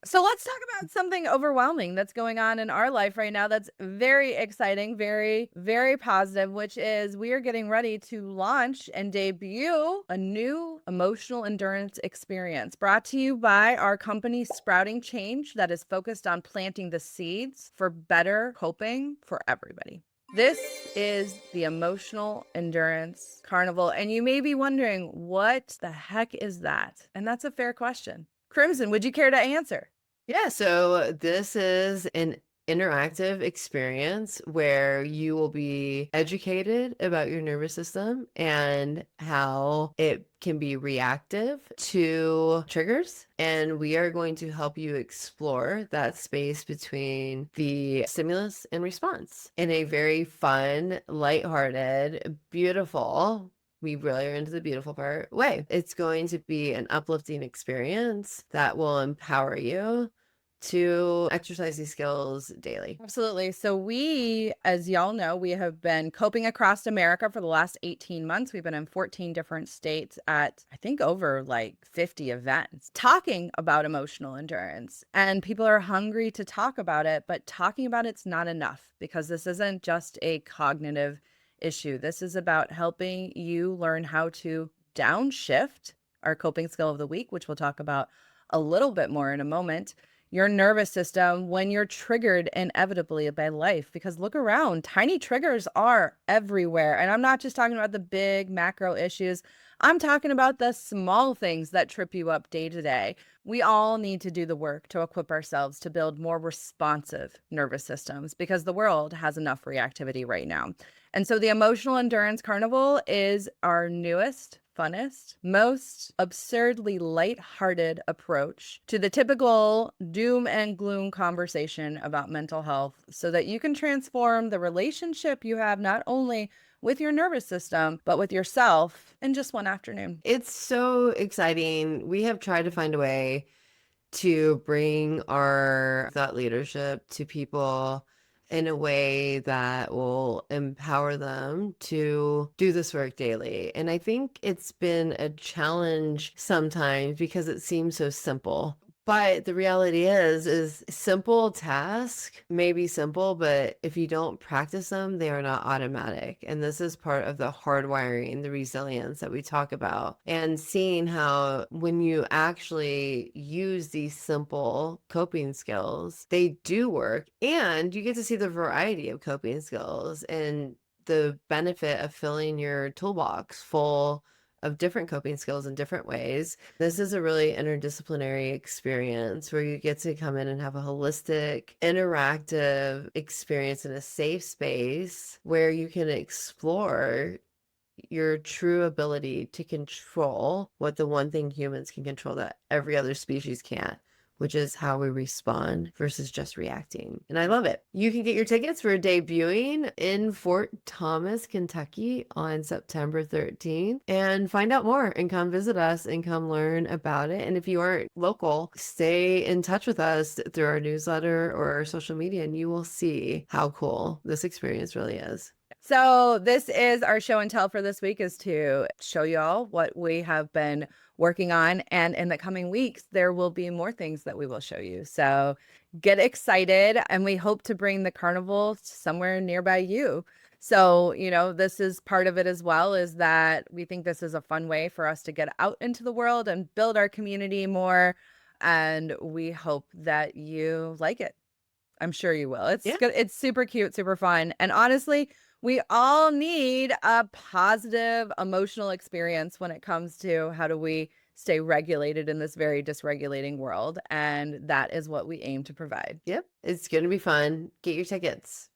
So let's talk about something overwhelming that's going on in our life right now that's very exciting, very, very positive, which is we are getting ready to launch and debut a new emotional endurance experience brought to you by our company Sprouting Change that is focused on planting the seeds for better coping for everybody. This is the Emotional Endurance Carnival, and you may be wondering, what the heck is that? And that's a fair question. Crimson, would you care to answer? Yeah, so this is an interactive experience where you will be educated about your nervous system and how it can be reactive to triggers. And we are going to help you explore that space between the stimulus and response in a very fun, lighthearted, beautiful, we really are into the beautiful part way. It's going to be an uplifting experience that will empower you to exercise these skills daily. Absolutely. So we, as y'all know, we have been coping across America for the last 18 months. We've been in 14 different states at, I think, over like 50 events talking about emotional endurance. And people are hungry to talk about it, but talking about it's not enough because this isn't just a cognitive issue. This is about helping you learn how to downshift our coping skill of the week, which we'll talk about a little bit more in a moment, your nervous system when you're triggered inevitably by life. Because look around, tiny triggers are everywhere. And I'm not just talking about the big macro issues, I'm talking about the small things that trip you up day to day. We all need to do the work to equip ourselves to build more responsive nervous systems because the world has enough reactivity right now. And so the Emotional Endurance Carnival is our newest, funnest, most absurdly lighthearted approach to the typical doom and gloom conversation about mental health so that you can transform the relationship you have not only with your nervous system, but with yourself in just one afternoon. It's so exciting. We have tried to find a way to bring our thought leadership to people in a way that will empower them to do this work daily. And I think it's been a challenge sometimes because it seems so simple. But the reality is simple tasks may be simple, but if you don't practice them, they are not automatic. And this is part of the hardwiring, the resilience that we talk about. And seeing how when you actually use these simple coping skills, they do work. And you get to see the variety of coping skills and the benefit of filling your toolbox full of different coping skills in different ways. This is a really interdisciplinary experience where you get to come in and have a holistic, interactive experience in a safe space where you can explore your true ability to control what the one thing humans can control that every other species can't, which is how we respond versus just reacting. And I love it. You can get your tickets for debuting in Fort Thomas, Kentucky on September 13th and find out more and come visit us and come learn about it. And if you aren't local, stay in touch with us through our newsletter or our social media and you will see how cool this experience really is. So this is our show and tell for this week, is to show y'all what we have been working on. And in the coming weeks, there will be more things that we will show you. So get excited. And we hope to bring the carnival somewhere nearby you. So, this is part of it as well, is that we think this is a fun way for us to get out into the world and build our community more. And we hope that you like it. I'm sure you will. It's Yeah. good. It's super cute, super fun. And honestly, we all need a positive emotional experience when it comes to how do we stay regulated in this very dysregulating world. And that is what we aim to provide. Yep. It's going to be fun. Get your tickets.